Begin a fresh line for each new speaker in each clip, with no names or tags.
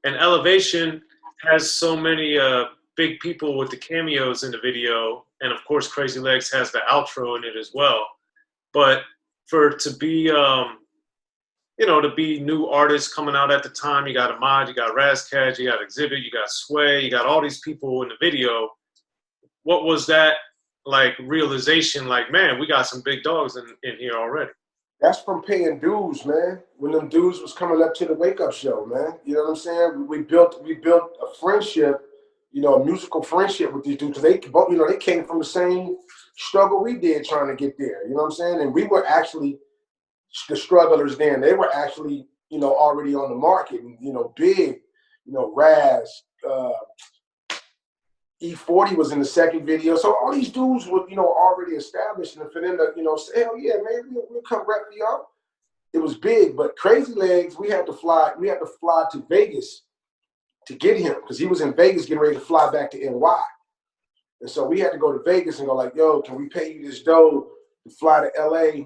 And Elevation has so many big people with the cameos in the video, and of course Crazy Legs has the outro in it as well. But for it to be you know, to be new artists coming out at the time, you got Ahmad, you got Razkaj, you got Xzibit, you got Sway, you got all these people in the video. What was that like realization? Like, man, we got some big dogs in here already.
That's from paying dues, man. When them dudes was coming up to the Wake Up Show, man. You know what I'm saying? We built a friendship, you know, a musical friendship with these dudes. They both, you know, they came from the same struggle we did trying to get there. You know what I'm saying? And we were actually the strugglers then. They were actually, you know, already on the market and, you know, big, you know, Raz, E40 was in the second video. So all these dudes were, you know, already established, and for them to, you know, say, hell yeah, man, we'll come rep for y'all. It was big, but Crazy Legs, we had to fly to Vegas to get him because he was in Vegas getting ready to fly back to NY. And so we had to go to Vegas and go like, yo, can we pay you this dough to fly to LA,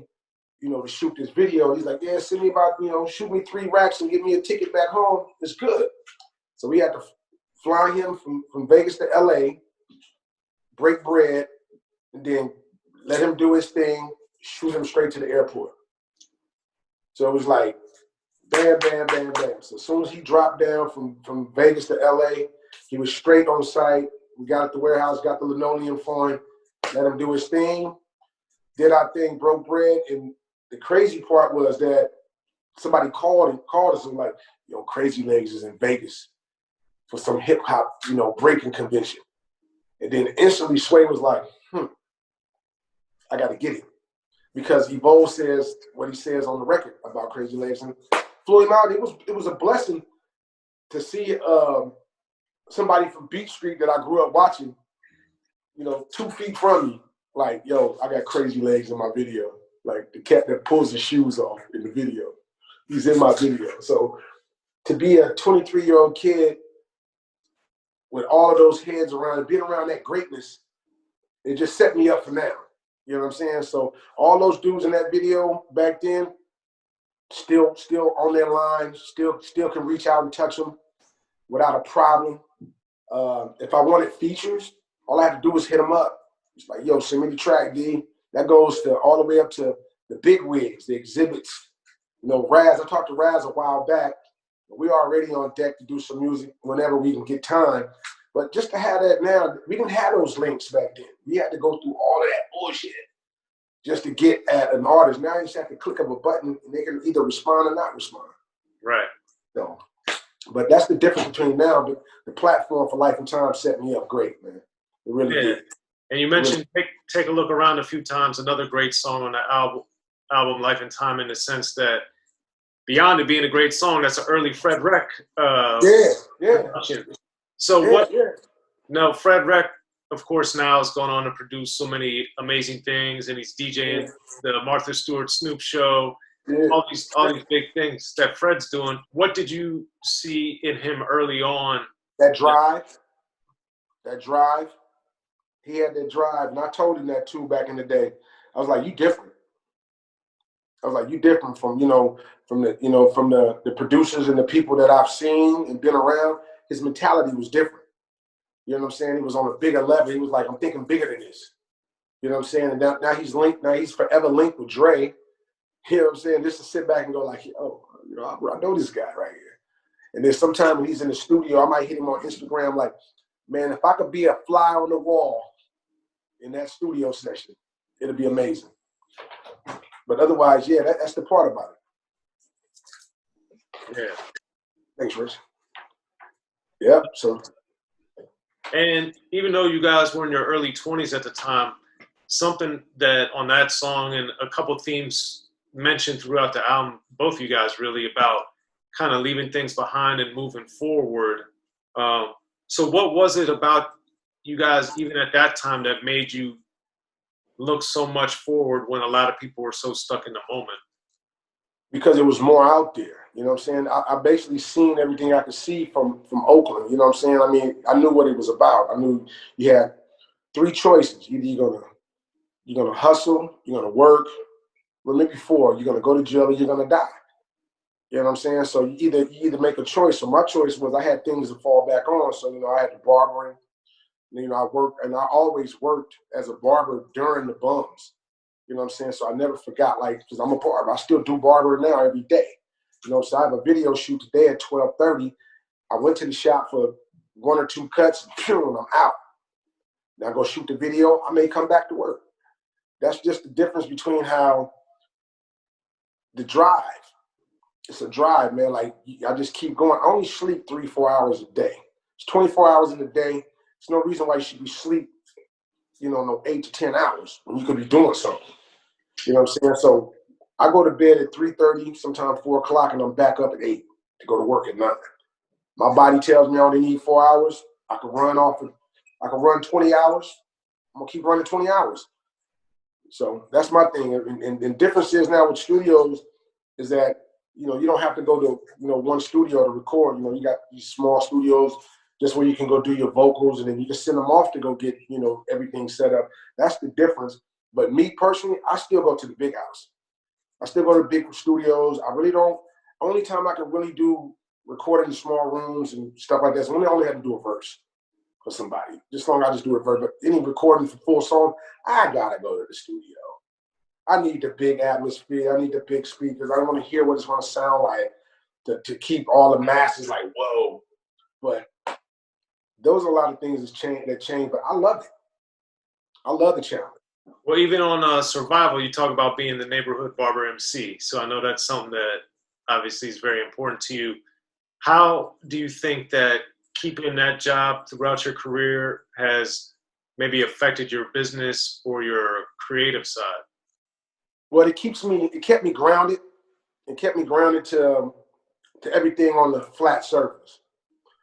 you know, to shoot this video? And he's like, yeah, send me about, you know, shoot me 3 racks and give me a ticket back home. It's good. So we had to fly him from Vegas to LA, break bread, and then let him do his thing, shoot him straight to the airport. So it was like, bam, bam, bam, bam. So as soon as he dropped down from Vegas to LA, he was straight on site. We got at the warehouse, got the linoleum for him, let him do his thing, did our thing, broke bread. And the crazy part was that somebody called us and like, yo, Crazy Legs is in Vegas for some hip hop, you know, breaking convention. And then instantly Sway was like, I got to get him. Because Evo says what he says on the record about Crazy Legs and flew him out. It was a blessing to see somebody from Beach Street that I grew up watching, you know, 2 feet from me, like, yo, I got Crazy Legs in my video. Like the cat that pulls his shoes off in the video. He's in my video. So to be a 23-year-old kid with all of those heads around and being around that greatness, it just set me up for now. You know what I'm saying? So all those dudes in that video back then, still on their line, still can reach out and touch them without a problem. If I wanted features, all I have to do is hit them up. It's like, yo, send me the track, D. That goes to all the way up to the big wigs, the Xzibits. You know, Raz, I talked to Raz a while back. We already on deck to do some music whenever we can get time. But just to have that now, we didn't have those links back then. We had to go through all of that bullshit just to get at an artist. Now you just have to click of a button and they can either respond or not respond.
Right.
So, but that's the difference between now. But the platform for Life and Time set me up great, man. It really did.
And you mentioned Take a Look Around a few times, another great song on the album Life and Time, in the sense that beyond it being a great song, that's an early Fred Wreck production. So no, Fred Wreck, of course, now has gone on to produce so many amazing things, and he's DJing the Martha Stewart Snoop show, all these big things that Fred's doing. What did you see in him early on?
That drive. He had that drive, and I told him that too back in the day. I was like, you different. I was like, you different from the producers and the people that I've seen and been around. His mentality was different. You know what I'm saying? He was on a bigger level. He was like, I'm thinking bigger than this. You know what I'm saying? And now he's linked. Now he's forever linked with Dre. You know what I'm saying? Just to sit back and go like, oh, you know, I know this guy right here. And then sometime when he's in the studio, I might hit him on Instagram like, man, if I could be a fly on the wall in that studio session, it'll be amazing. But otherwise, yeah, that's the part about it.
Yeah.
Thanks, Rich. Yeah, so.
And even though you guys were in your early 20s at the time, something that on that song and a couple themes mentioned throughout the album, both of you guys really, about kind of leaving things behind and moving forward. So what was it about you guys, even at that time, that made you look so much forward when a lot of people were so stuck in the moment?
Because it was more out there. You know what I'm saying? I basically seen everything I could see from Oakland. You know what I'm saying? I mean, I knew what it was about. I knew you had 3 choices. Either you're gonna hustle, you're gonna work, remember before, you're gonna go to jail or you're gonna die. You know what I'm saying? So you either make a choice. So my choice was I had things to fall back on. So, you know, I had the barbering. You know, I worked, and I always worked as a barber during the B.U.M.S. You know what I'm saying? So I never forgot, like, because I'm a barber. I still do barbering now every day. You know, so I have a video shoot today at 12:30. I went to the shop for 1 or 2 cuts, and I'm out. Now I go shoot the video. I may come back to work. That's just the difference between how the drive. It's a drive, man. Like, I just keep going. I only sleep 3-4 hours a day. It's 24 hours in a day. There's no reason why you should be sleep, you know, no 8 to 10 hours when you could be doing something. You know what I'm saying? So I go to bed at 3:30, sometimes 4 o'clock, and I'm back up at 8 to go to work at 9. My body tells me I only need 4 hours. I can run 20 hours. I'm gonna keep running 20 hours. So that's my thing. And difference is now with studios is that, you know, you don't have to go to, you know, one studio to record. You know, you got these small studios just where you can go do your vocals, and then you can send them off to go get, you know, everything set up. That's the difference. But me personally, I still go to the big house. I still go to big studios. I really don't. Only time I can really do recording in small rooms and stuff like that is when I only have to do a verse for somebody. Just long I just do a verse. But any recording for full song, I gotta go to the studio. I need the big atmosphere. I need the big speakers. I want to hear what it's going to sound like to keep all the masses like, whoa. But those are a lot of things that change, but I love it. I love the challenge.
Well, even on Survival, you talk about being the neighborhood barber MC. So I know that's something that obviously is very important to you. How do you think that keeping that job throughout your career has maybe affected your business or your creative side?
Well, it kept me grounded. It kept me grounded to everything on the flat surface.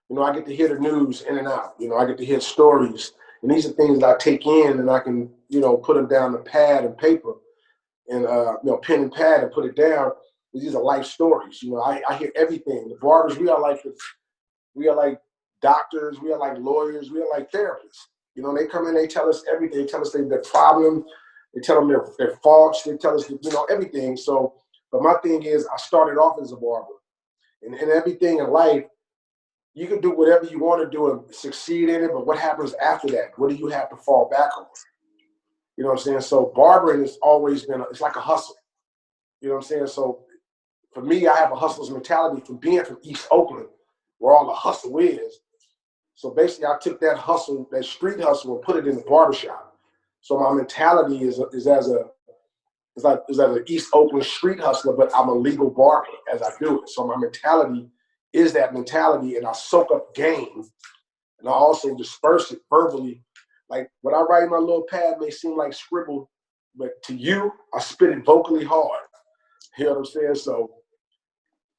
You know, I get to hear the news in and out. You know, I get to hear stories. And these are things that I take in and I can, you know, put them down to pad and paper and, you know, pen and pad and put it down. These are life stories. You know, I hear everything. The barbers, we are like doctors. We are like lawyers. We are like therapists. You know, they come in, they tell us everything. They tell us their problems. They tell them their faults. They tell us, you know, everything. So, but my thing is, I started off as a barber. And everything in life, you can do whatever you want to do and succeed in it, but what happens after that? What do you have to fall back on? You know what I'm saying? So barbering has always been, it's like a hustle. You know what I'm saying? So for me, I have a hustler's mentality from being from East Oakland, where all the hustle is. So basically, I took that hustle, that street hustle, and put it in the barbershop. So my mentality is as an East Oakland street hustler, but I'm a legal barber as I do it. So my mentality is that mentality, and I soak up game, and I also disperse it verbally. Like what I write in my little pad may seem like scribble, but to you, I spit it vocally hard. You know what I'm saying? So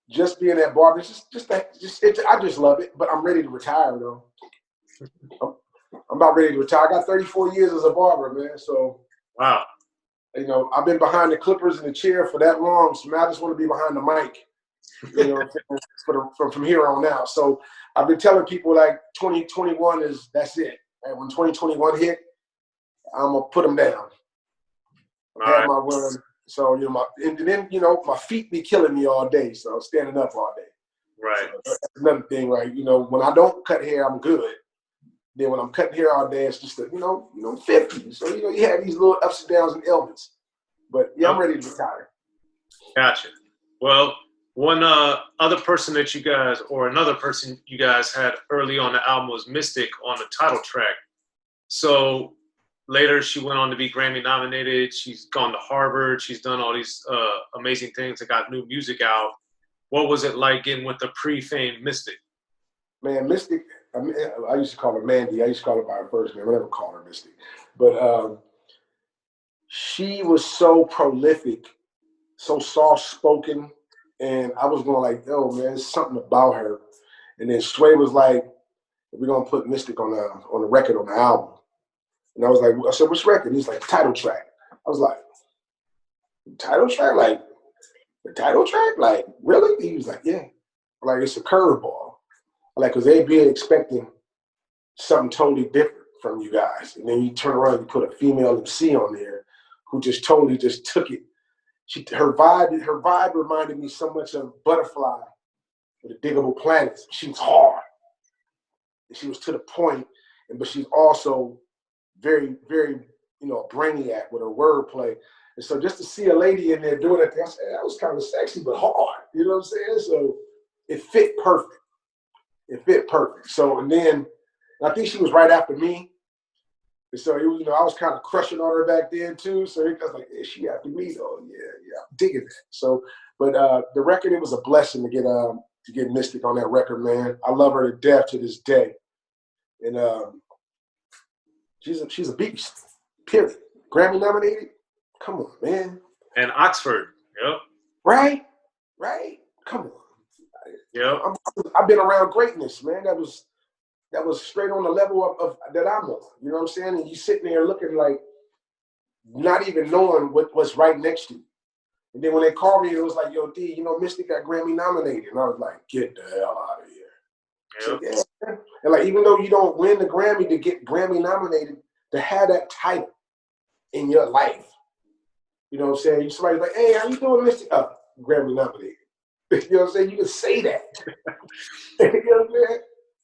just being that barber, I just love it. But I'm ready to retire though. I'm about ready to retire. I got 34 years as a barber, man. So
wow.
You know, I've been behind the clippers in the chair for that long, so now I just want to be behind the mic. You know, from here on out. So I've been telling people like 2021 that's it. And when 2021 hit, I'm gonna put them down. Have my run. So you know, and then you know, my feet be killing me all day. So I'm standing up all day.
Right.
So that's another thing, right? You know, when I don't cut hair, I'm good. Then when I'm cutting hair all day, it's just you know, 50. So you know, you have these little ups and downs and ailments. But yeah, I'm ready to retire.
Gotcha. Well, one other person that you guys, or another person you guys had early on the album was Mystic on the title track. So later she went on to be Grammy nominated. She's gone to Harvard. She's done all these amazing things and got new music out. What was it like getting with the pre-fame Mystic?
Man, Mystic, I used to call her Mandy. I used to call her by her first name. I never called her Mystic. But she was so prolific, so soft-spoken, and I was going like, yo, man, there's something about her. And then Sway was like, we're going to put Mystic on the record, on the album. And I said, which record? He's like, title track. I was like, title track? Like, the title track? Like, really? He was like, yeah. Like, it's a curveball. Like, because they'd be expecting something totally different from you guys. And then you turn around and you put a female MC on there who just totally just took it. her vibe reminded me so much of Butterfly with the Diggable Planets. She was hard. And she was to the point, but she's also very, very, you know, brainiac with her wordplay. And so just to see a lady in there doing that, I said, that was kind of sexy, but hard. You know what I'm saying? So it fit perfect. It fit perfect. So, and then I think she was right after me. And so, it was, you know, I was kind of crushing on her back then too. So I was like, yeah, she after me though. Yeah, I'm digging that. So, but the record, it was a blessing to get Mystic on that record, man. I love her to death to this day. And she's a beast, period. Grammy nominated? Come on, man.
And Oxford, yep.
Right? Come on.
Yep.
I've been around greatness, man. That was straight on the level of that I'm on. You know what I'm saying? And you sitting there looking like not even knowing what's right next to you. And then when they called me, it was like, yo, D, you know, Mystic got Grammy nominated. And I was like, get the hell out of here. Yep. So, yeah. And like, even though you don't win the Grammy, to get Grammy nominated, to have that title in your life, you know what I'm saying? Somebody's like, hey, how you doing, Mystic? Grammy nominated. You know what I'm saying? You can say that. You know what I'm saying?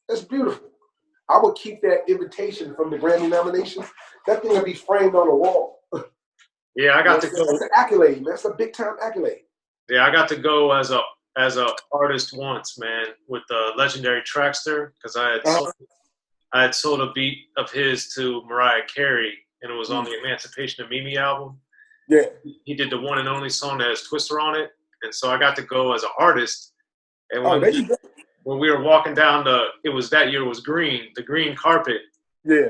That's beautiful. I would keep that invitation from the Grammy nomination. That thing would be framed on the wall.
Yeah, I got to go.
That's an accolade, man. That's a big time accolade.
Yeah, I got to go as a artist once, man, with the legendary Trackster, because I had sold a beat of his to Mariah Carey, and it was on the Emancipation of Mimi album.
Yeah.
He did the one and only song that has Twista on it, and so I got to go as an artist. And when we were walking down it was the green carpet.
Yeah.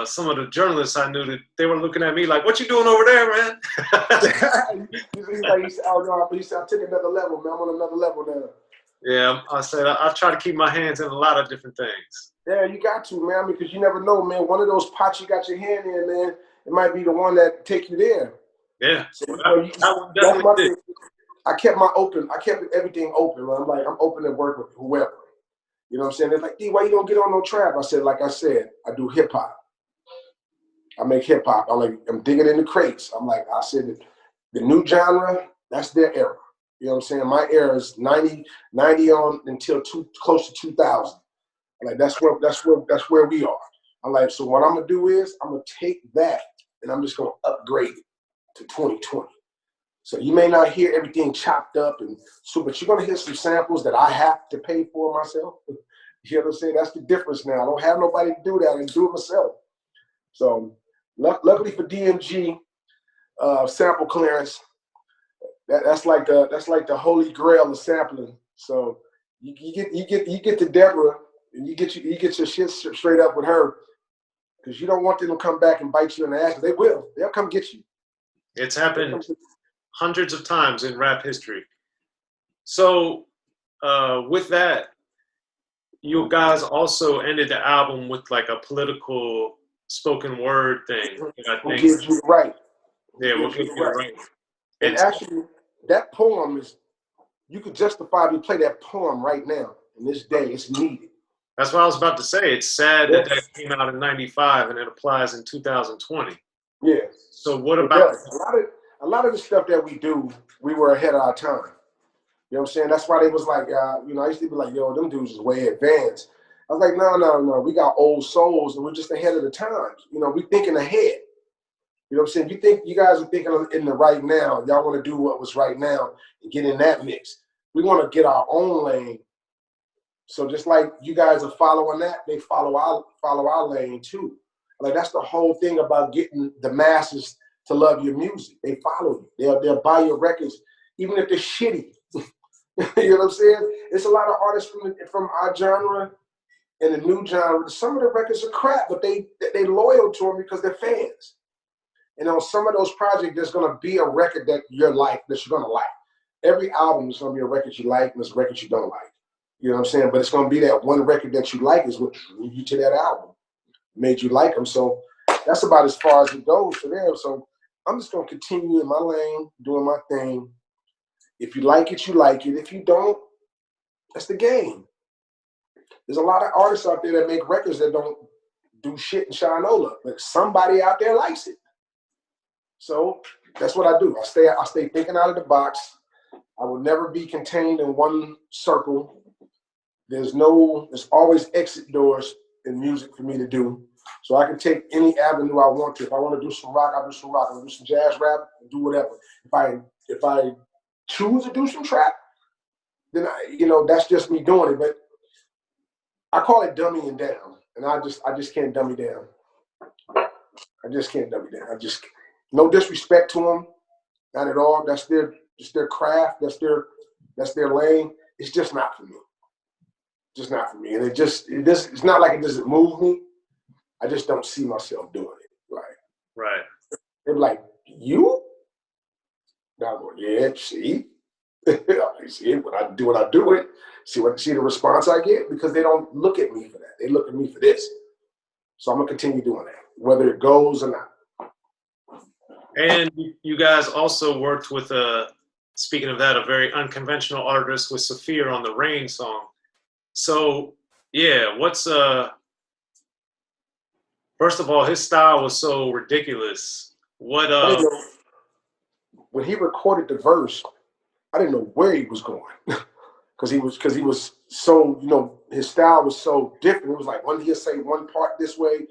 Some of the journalists I knew, that they were looking at me like, "What you doing over there, man?"
He said, I took another level, man. I'm on another level now.
Yeah, I said I try to keep my hands in a lot of different things.
Yeah, you got to, man. Because you never know, man. One of those pots you got your hand in, man, it might be the one that take you there.
Yeah.
So, that's my thing. I kept everything open. Man. I'm open to work with whoever. You know what I'm saying? They're like, D, why you don't get on no trap? I said, I do hip hop. I make hip hop. I'm digging in the crates. I said, the new genre, that's their era. You know what I'm saying? My era is 90 on until close to 2000. That's where we are. I'm like, so what I'm gonna do is I'm gonna take that and I'm just gonna upgrade it to 2020. So you may not hear everything chopped up but you're gonna hear some samples that I have to pay for myself. You know what I'm saying? That's the difference now. I don't have nobody to do that. I can do it myself. So luckily for DMG, sample clearance, that's like the holy grail of sampling. So you get to Deborah and you get your shit straight up with her, because you don't want them to come back and bite you in the ass. They will. They'll come get you.
It's happened hundreds of times in rap history. So with that, you guys also ended the album with like a political spoken word thing.
We'll give you right.
Yeah, we'll give you right.
And actually, that poem you could justifiably play that poem right now in this day. It's needed.
That's what I was about to say. It's sad that came out in '95 and it applies in 2020.
Yeah.
So what about
a lot of the stuff that we do, we were ahead of our time. You know what I'm saying? That's why they was like, I used to be like, yo, them dudes is way advanced. I was like, no. We got old souls and we're just ahead of the times. You know, we thinking ahead. You know what I'm saying? You guys are thinking in the right now. Y'all want to do what was right now and get in that mix. We want to get our own lane. So just like you guys are following that, they follow our lane too. Like that's the whole thing about getting the masses to love your music. They follow you. They'll buy your records, even if they're shitty. You know what I'm saying? It's a lot of artists from our genre and the new genre. Some of the records are crap, but they loyal to them because they're fans. And on some of those projects, there's gonna be a record that you're gonna like. Every album is gonna be a record you like and there's a record you don't like. You know what I'm saying? But it's gonna be that one record that you like is what drew you to that album, made you like them. So that's about as far as it goes for them. So I'm just gonna continue in my lane, doing my thing. If you like it, you like it. If you don't, that's the game. There's a lot of artists out there that make records that don't do shit in Shinola, but somebody out there likes it. So That's what I do. I stay thinking out of the box. I will never be contained in one circle. There's always exit doors in music for me to do. So I can take any avenue I want to. If I want to do some rock, I'll do some rock. I'll do some jazz rap, I'll do whatever. If I choose to do some trap, then that's just me doing it. But I call it dummying down. And I just can't dummy down. I just can't dummy down. No disrespect to them, not at all. That's their craft. That's their lane. It's just not for me. Just not for me. And it's not like it doesn't move me. I just don't see myself doing it.
Right.
They're like, you? Now I go, yeah, see? See, when I do it, see the response I get? Because they don't look at me for that. They look at me for this. So I'm gonna continue doing that, whether it goes or not.
And you guys also worked with speaking of that, a very unconventional artist with Saphir on the Rain song. So yeah, first of all, his style was so ridiculous. When
he recorded the verse, I didn't know where he was going. Because he was so, his style was so different. It was like he'll say one part this way,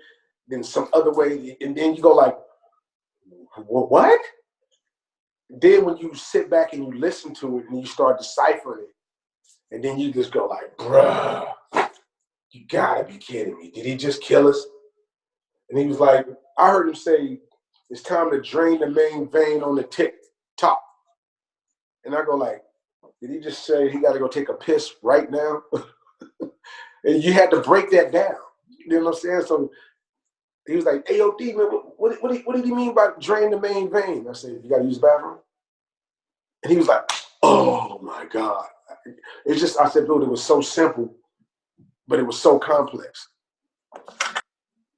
then some other way, and then you go like, what? Then when you sit back and you listen to it and you start deciphering it, and then you just go like, bruh, you gotta be kidding me. Did he just kill us? And he was like, I heard him say, it's time to drain the main vein on the top. And I go like, did he just say he got to go take a piss right now? And you had to break that down. You know what I'm saying? So he was like, AOD, man, what did he mean by drain the main vein? I said, you got to use the bathroom? And he was like, oh my God. It's just, I said, dude, it was so simple, but it was so complex.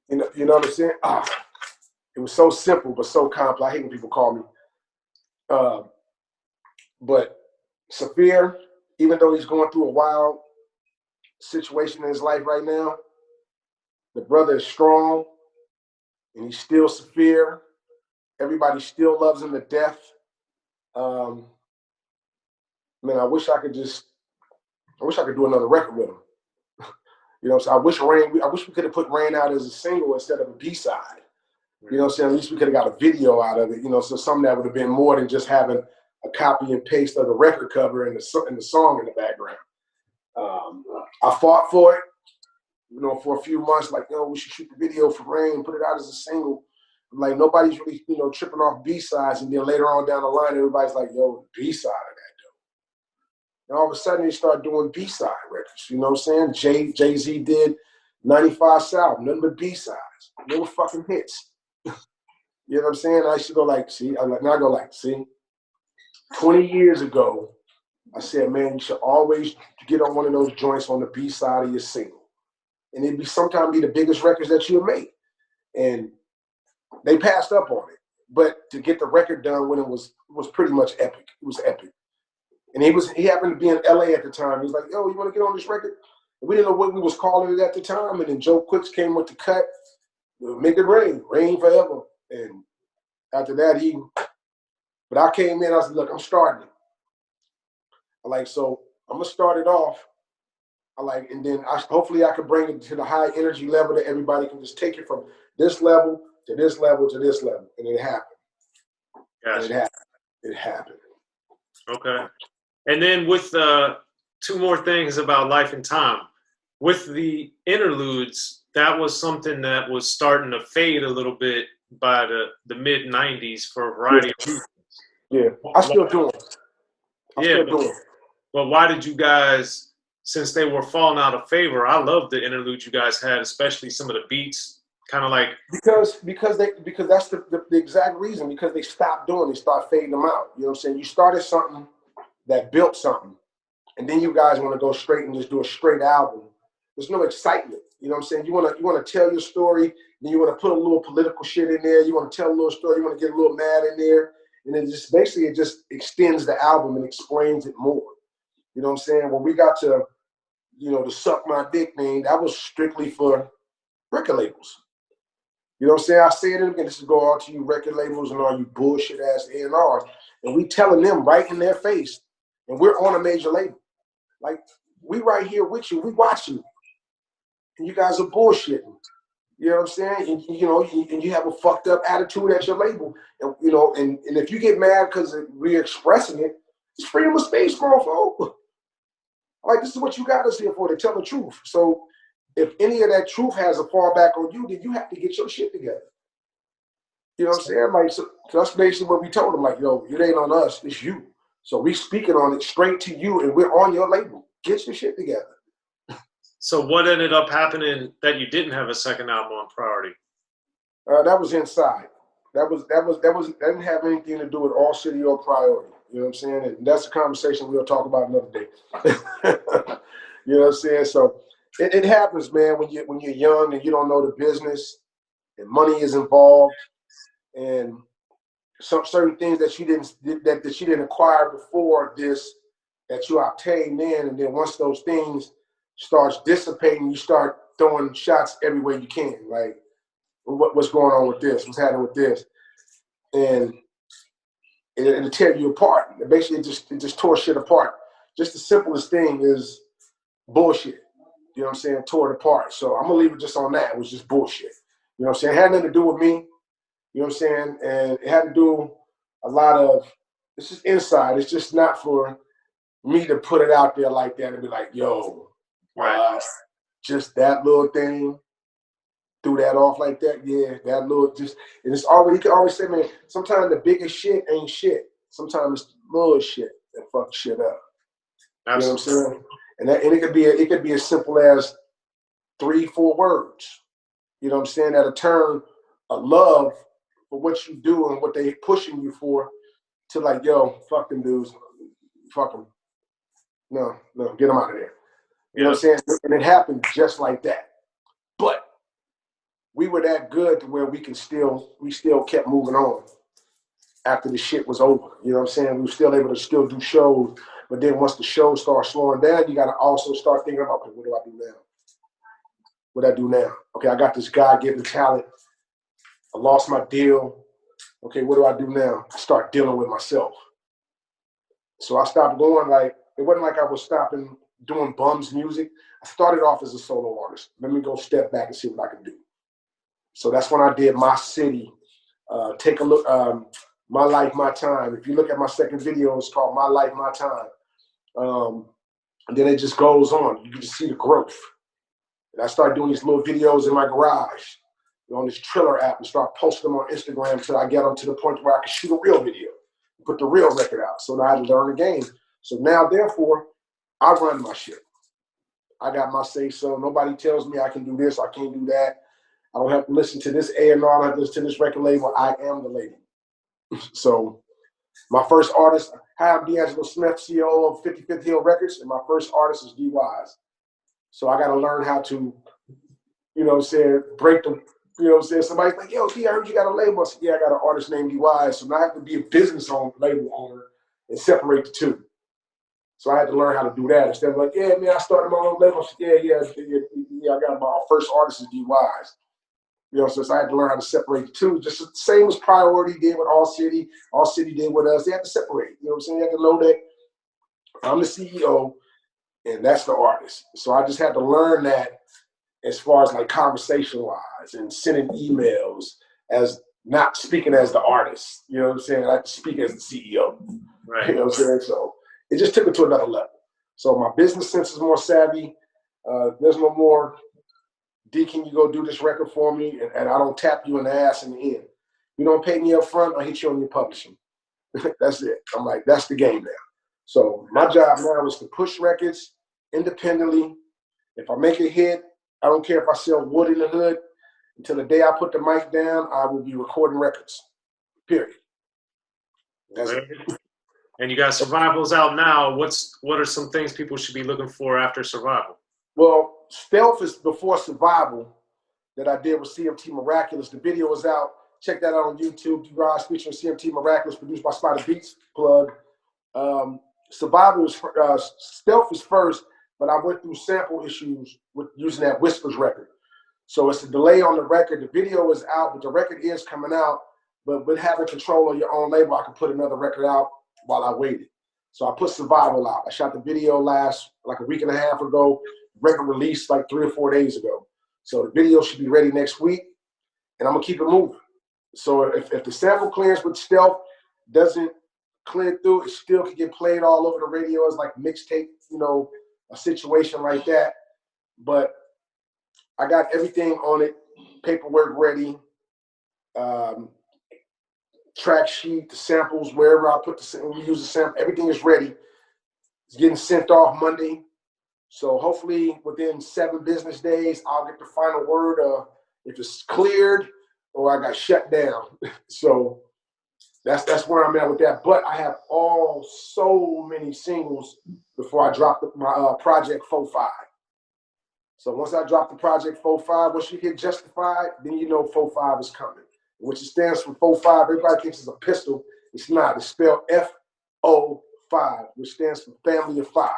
You know what I'm saying? It was so simple, but so complex. I hate when people call me. But Saphir, even though he's going through a wild situation in his life right now, the brother is strong and he's still Saphir. Everybody still loves him to death. Man, I wish I could do another record with him. You know what I'm saying? I wish we could have put Rain out as a single instead of a B-side. You know what I'm saying? At least we could have got a video out of it, so something that would have been more than just having a copy and paste of the record cover and the song in the background. I fought for it, for a few months, like, we should shoot the video for Rain and put it out as a single. Like, nobody's really, tripping off B-sides, and then later on down the line, everybody's like, yo, B-side of that dope. And all of a sudden, they start doing B-side records, you know what I'm saying? Jay-Z did 95 South, nothing but B-sides. They were fucking hits. You know what I'm saying? I used to go like, see, 20 years ago, I said, man, you should always get on one of those joints on the B-side of your single. And it'd sometimes be the biggest records that you'll make. And they passed up on it. But to get the record done when it was pretty much epic. It was epic. And he happened to be in LA at the time. He was like, yo, you want to get on this record? And we didn't know what we was calling it at the time. And then Joe Quicks came with the cut, make it rain forever. And after that, but I came in, I said, look, I'm starting it. So I'm going to start it off. And then hopefully I can bring it to the high energy level that everybody can just take it from this level to this level to this level. And it happened.
Gotcha.
It happened.
Okay. And then with two more things about Life and Time. With the interludes, that was something that was starting to fade a little bit by the mid-90s for a variety of reasons.
Yeah, I still do it.
But why did you guys, since they were falling out of favor, I love the interludes you guys had, especially some of the beats, kind of like...
Because that's the exact reason, because they stopped doing it, they start fading them out. You know what I'm saying? You started something that built something, and then you guys want to go straight and just do a straight album. There's no excitement. You know what I'm saying? You want to tell your story, then you want to put a little political shit in there. You want to tell a little story. You want to get a little mad in there. And then it just extends the album and explains it more. You know what I'm saying? When we got to, the Suck My Dick name, that was strictly for record labels. You know what I'm saying? I say it again. This is go out to you record labels and all you bullshit ass A&Rs, and we telling them right in their face, and we're on a major label. Like, we right here with you. We watching you, and you guys are bullshitting. You know what I'm saying? And, you know, and you have a fucked up attitude at your label. And, you know, and if you get mad because we're expressing it, it's freedom of speech, motherfucker. Like, this is what you got us here for, to tell the truth. So if any of that truth has a fallback on you, then you have to get your shit together. You know what I'm saying? Like, so that's basically what we told them. Like, yo, it ain't on us, it's you. So we speaking on it straight to you, and we're on your label. Get your shit together.
So what ended up happening that you didn't have a second album on priority?
That was Inside. That didn't have anything to do with All City or Priority. You know what I'm saying? And that's a conversation we'll talk about another day. You know what I'm saying? So it happens, man, when you're young and you don't know the business and money is involved and some certain things that you didn't acquire before this that you obtained in, and then once those things starts dissipating, you start throwing shots everywhere you can. Like, what's going on with this? What's happening with this? And it'll tear you apart. Basically, it just tore shit apart. Just the simplest thing is bullshit. You know what I'm saying? Tore it apart. So I'm gonna leave it just on that. It was just bullshit. You know what I'm saying? It had nothing to do with me. You know what I'm saying? And it had to do a lot of, it's just inside. It's just not for me to put it out there like that and be like, yo, just that little thing, threw that off like that. Yeah, that little just, and it's always, you can always say, man, sometimes the biggest shit ain't shit. Sometimes it's little shit that fuck shit up. Absolutely. You know what I'm saying? And it could be as simple as 3-4 words. You know what I'm saying? That'll turn a love for what you do and what they pushing you for to like, yo, fuck them dudes. Fuck them. No, get them out of there. You know what I'm saying? And it happened just like that. But we were that good to where we still kept moving on after the shit was over. You know what I'm saying? We were still able to still do shows. But then once the shows start slowing down, you got to also start thinking about, okay, what do I do now? What do I do now? Okay, I got this God-given talent. I lost my deal. Okay, what do I do now? I start dealing with myself. So I stopped going like, it wasn't like I was stopping doing B.U.M.S music. I started off as a solo artist. Let me go step back and see what I can do. So that's when I did My City. Take a look, My Life, My Time. If you look at my second video, it's called My Life, My Time. And then it just goes on. You can just see the growth. And I started doing these little videos in my garage on this Triller app and start posting them on Instagram until I get them to the point where I can shoot a real video, put the real record out. So now I had to learn the game. So now, therefore, I run my shit. I got my say so. Nobody tells me I can do this, I can't do that. I don't have to listen to this A&R, I don't have to listen to this record label. I am the lady. So my first artist, hi, I'm D'Angelo Smith, CEO of 55th Hill Records, and my first artist is D.O.C. So I got to learn how to, you know what I'm saying, break them. You know what I'm saying? Somebody's like, yo, D, I heard you got a label. I said, yeah, I got an artist named D.O.C. So now I have to be a business label owner and separate the two. So I had to learn how to do that. Instead of like, yeah, man, I started my own label. Said, yeah, I got my first artist is D.O.C. You know, so I had to learn how to separate the two. Just the same as Priority did with All City. All City did with us. They had to separate. You know what I'm saying? They had to know that I'm the CEO and that's the artist. So I just had to learn that as far as like conversation-wise and sending emails as not speaking as the artist. You know what I'm saying? I like to speak as the CEO. Right. You know what I'm saying? So it just took it to another level. So my business sense is more savvy. There's no more, D, can you go do this record for me? And I don't tap you in the ass in the end. You don't pay me up front, I'll hit you on your publishing. That's it. I'm like, that's the game now. So my job now is to push records independently. If I make a hit, I don't care if I sell wood in the hood. Until the day I put the mic down, I will be recording records. Period. That's it.
And you got Survival's out now. What are some things people should be looking for after Survival?
Well, Stealth is before Survival that I did with CMT Miraculous. The video is out. Check that out on YouTube. D-Rise featuring CMT Miraculous, produced by Spider Beats. Plug. Survival is Stealth is first, but I went through sample issues with using that Whispers record. So it's a delay on the record. The video is out, but the record is coming out. But with having control of your own label, I could put another record out while I waited. So I put Survival out. I shot the video like a week and a half ago. Record released like 3 or 4 days ago. So the video should be ready next week, and I'm gonna keep it moving. So if the sample clearance with Stealth doesn't clear through, it still can get played all over the radio as like mixtape, you know, a situation like that. But I got everything on it, paperwork ready, track sheet, the samples, wherever I put we use the sample, everything is ready. It's getting sent off Monday. So hopefully within 7 business days, I'll get the final word if it's cleared or I got shut down. So that's where I'm at with that. But I have so many singles before I drop my Project 4-5. So once I drop the Project 4-5, once you hit Justified, then you know 4-5 is coming. Which it stands for 4-5. Everybody thinks it's a pistol. It's not. It's spelled F-O-5, which stands for Family of 5.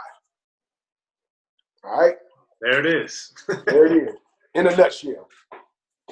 All right?
There it is.
There it is. In a nutshell.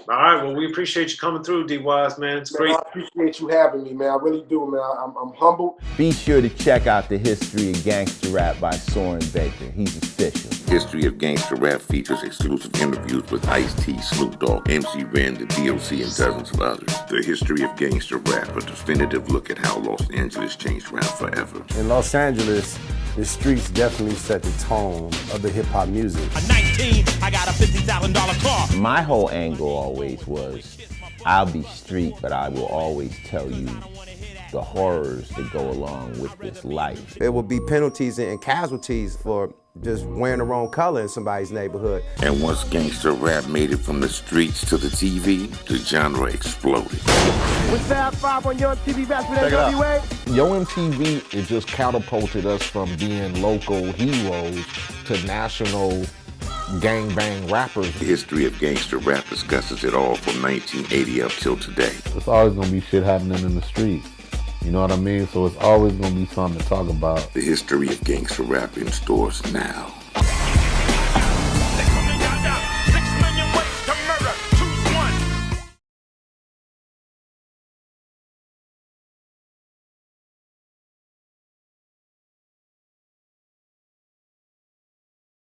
All right. Well, we appreciate you coming through, D-Wise, man. It's great.
I appreciate you having me, man. I really do, man. I'm humbled.
Be sure to check out the History of Gangster Rap by Soren Baker. He's official.
History of Gangster Rap features exclusive interviews with Ice-T, Snoop Dogg, MC Ren, the D.O.C, and dozens of others. The History of Gangster Rap, a definitive look at how Los Angeles changed rap forever.
In Los Angeles, the streets definitely set the tone of the hip-hop music.
At 19, I got a $50,000 car.
My whole angle always was, I'll be street, but I will always tell you the horrors that go along with this life.
There will be penalties and casualties for just wearing the wrong color in somebody's neighborhood.
And once gangster rap made it from the streets to the TV, the genre exploded.
With Fab 5 on your TV back with NWA.
Yo MTV, it just catapulted us from being local heroes to national gangbang rappers.
The History of Gangster Rap discusses it all from 1980 up till today.
It's always gonna be shit happening in the streets. You know what I mean? So it's always gonna be something to talk about.
The History of Gangster Rap in stores now.